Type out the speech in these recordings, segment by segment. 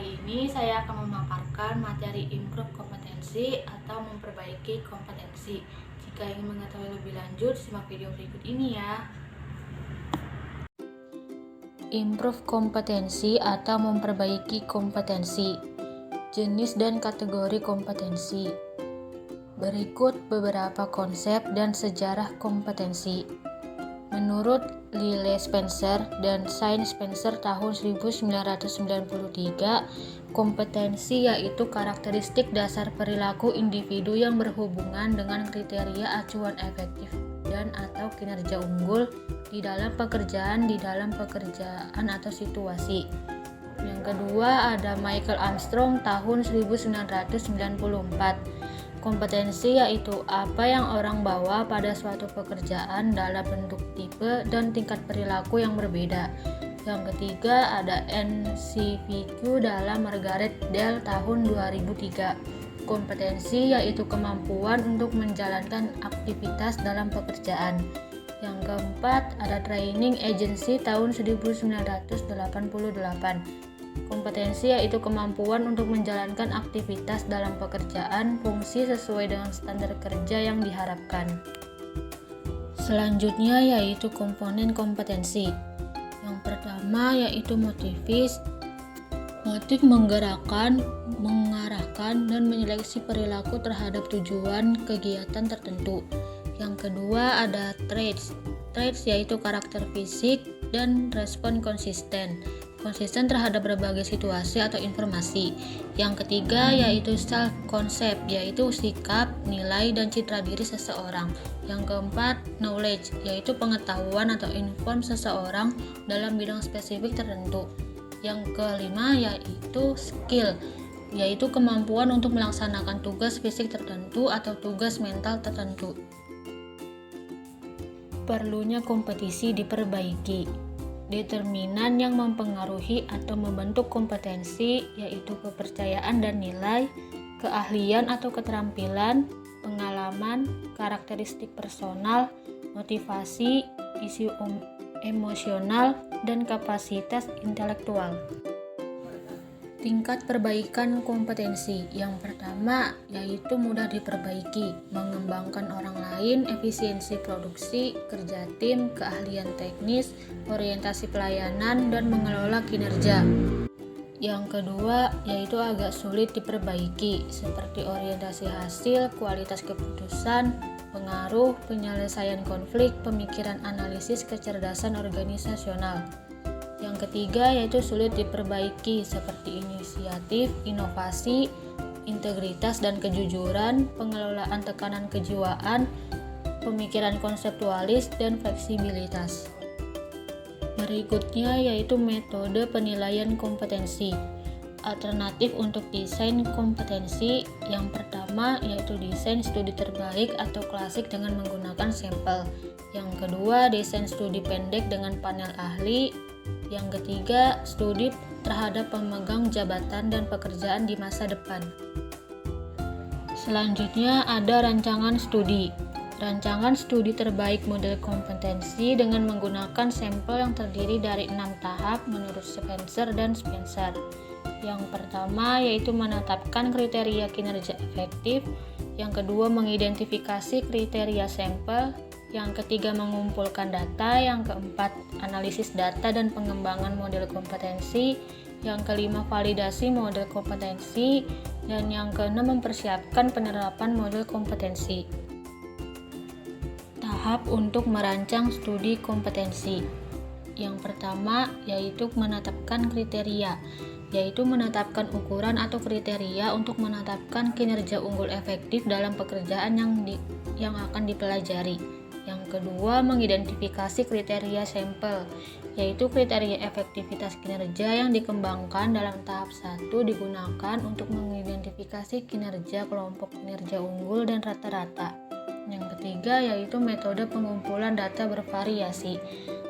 Kali ini saya akan memaparkan materi improve kompetensi atau memperbaiki kompetensi. Jika ingin mengetahui lebih lanjut, simak video berikut ini ya. Improve kompetensi atau memperbaiki kompetensi. Jenis dan kategori kompetensi. Berikut beberapa konsep dan sejarah kompetensi. Menurut Lyle Spencer dan Shane Spencer tahun 1993, kompetensi yaitu karakteristik dasar perilaku individu yang berhubungan dengan kriteria acuan efektif dan atau kinerja unggul di dalam pekerjaan atau situasi. Yang kedua ada Michael Armstrong tahun 1994. Kompetensi yaitu apa yang orang bawa pada suatu pekerjaan dalam bentuk tipe dan tingkat perilaku yang berbeda. Yang ketiga ada NCVQ dalam Margaret Dale tahun 2003. Kompetensi yaitu kemampuan untuk menjalankan aktivitas dalam pekerjaan. Yang keempat ada Training Agency tahun 1988. Kompetensi yaitu kemampuan untuk menjalankan aktivitas dalam pekerjaan fungsi sesuai dengan standar kerja yang diharapkan. Selanjutnya yaitu komponen kompetensi. Yang pertama yaitu motivis. Motif menggerakkan, mengarahkan, dan menyeleksi perilaku terhadap tujuan kegiatan tertentu. Yang kedua ada traits. Traits yaitu karakter fisik dan respon konsisten terhadap berbagai situasi atau informasi. Yang ketiga yaitu self concept, yaitu sikap, nilai, dan citra diri seseorang. Yang keempat knowledge, yaitu pengetahuan atau inform seseorang dalam bidang spesifik tertentu. Yang kelima yaitu skill, yaitu kemampuan untuk melaksanakan tugas fisik tertentu atau tugas mental tertentu. Perlunya kompetisi diperbaiki. Determinan yang mempengaruhi atau membentuk kompetensi yaitu kepercayaan dan nilai, keahlian atau keterampilan, pengalaman, karakteristik personal, motivasi, isu emosional, dan kapasitas intelektual. Tingkat perbaikan kompetensi. Yang pertama yaitu mudah diperbaiki, mengembangkan orang lain, efisiensi produksi, kerja tim, keahlian teknis, orientasi pelayanan, dan mengelola kinerja. Yang kedua yaitu agak sulit diperbaiki, seperti orientasi hasil, kualitas keputusan, pengaruh, penyelesaian konflik, pemikiran analisis, kecerdasan organisasional. Yang ketiga yaitu sulit diperbaiki, seperti inisiatif, inovasi, integritas dan kejujuran, pengelolaan tekanan kejiwaan, pemikiran konseptualis, dan fleksibilitas. Berikutnya yaitu metode penilaian kompetensi. Alternatif untuk desain kompetensi. Yang pertama yaitu desain studi terbaik atau klasik dengan menggunakan sampel. Yang kedua desain studi pendek dengan panel ahli. Yang ketiga studi terhadap pemegang jabatan dan pekerjaan di masa depan. Selanjutnya ada rancangan studi. Rancangan studi terbaik model kompetensi dengan menggunakan sampel yang terdiri dari 6 tahap menurut Spencer dan Spencer. Yang pertama yaitu menetapkan kriteria kinerja efektif, yang kedua mengidentifikasi kriteria sampel, yang ketiga mengumpulkan data, yang keempat analisis data dan pengembangan model kompetensi, yang kelima validasi model kompetensi, dan yang keenam mempersiapkan penerapan model kompetensi. Tahap untuk merancang studi kompetensi. Yang pertama yaitu menetapkan kriteria, yaitu menetapkan ukuran atau kriteria untuk menetapkan kinerja unggul efektif dalam pekerjaan yang akan dipelajari. Yang kedua, mengidentifikasi kriteria sampel, yaitu kriteria efektivitas kinerja yang dikembangkan dalam tahap 1 digunakan untuk mengidentifikasi kinerja kelompok kinerja unggul dan rata-rata. Yang ketiga yaitu metode pengumpulan data bervariasi.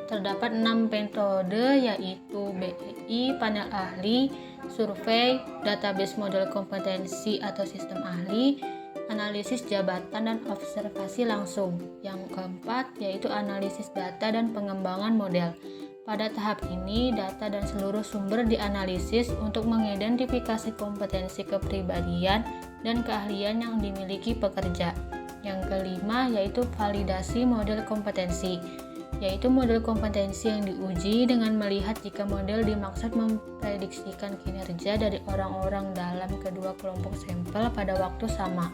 Terdapat 6 metode yaitu BEI, panel ahli, survei, database model kompetensi atau sistem ahli, analisis jabatan, dan observasi langsung. Yang keempat yaitu analisis data dan pengembangan model. Pada tahap ini, data dan seluruh sumber dianalisis untuk mengidentifikasi kompetensi kepribadian dan keahlian yang dimiliki pekerja. Yang kelima yaitu validasi model kompetensi, yaitu model kompetensi yang diuji dengan melihat jika model dimaksud memprediksikan kinerja dari orang-orang dalam kedua kelompok sampel pada waktu sama.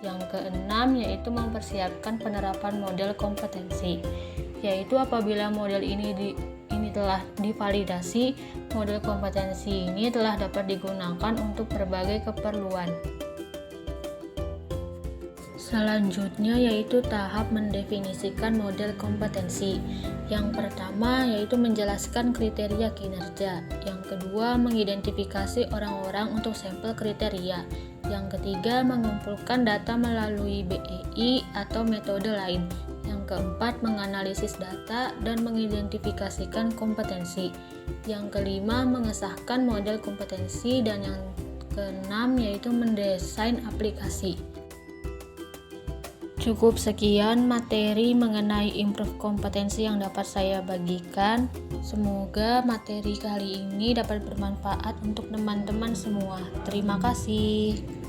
Yang keenam yaitu mempersiapkan penerapan model kompetensi, yaitu apabila model ini telah divalidasi, model kompetensi ini telah dapat digunakan untuk berbagai keperluan. Selanjutnya yaitu tahap mendefinisikan model kompetensi. Yang pertama yaitu menjelaskan kriteria kinerja. Yang kedua mengidentifikasi orang-orang untuk sampel kriteria. Yang ketiga mengumpulkan data melalui BEI atau metode lain. Yang keempat menganalisis data dan mengidentifikasikan kompetensi. Yang kelima mengesahkan model kompetensi, dan yang keenam yaitu mendesain aplikasi. Cukup sekian materi mengenai improve kompetensi yang dapat saya bagikan. Semoga materi kali ini dapat bermanfaat untuk teman-teman semua. Terima kasih.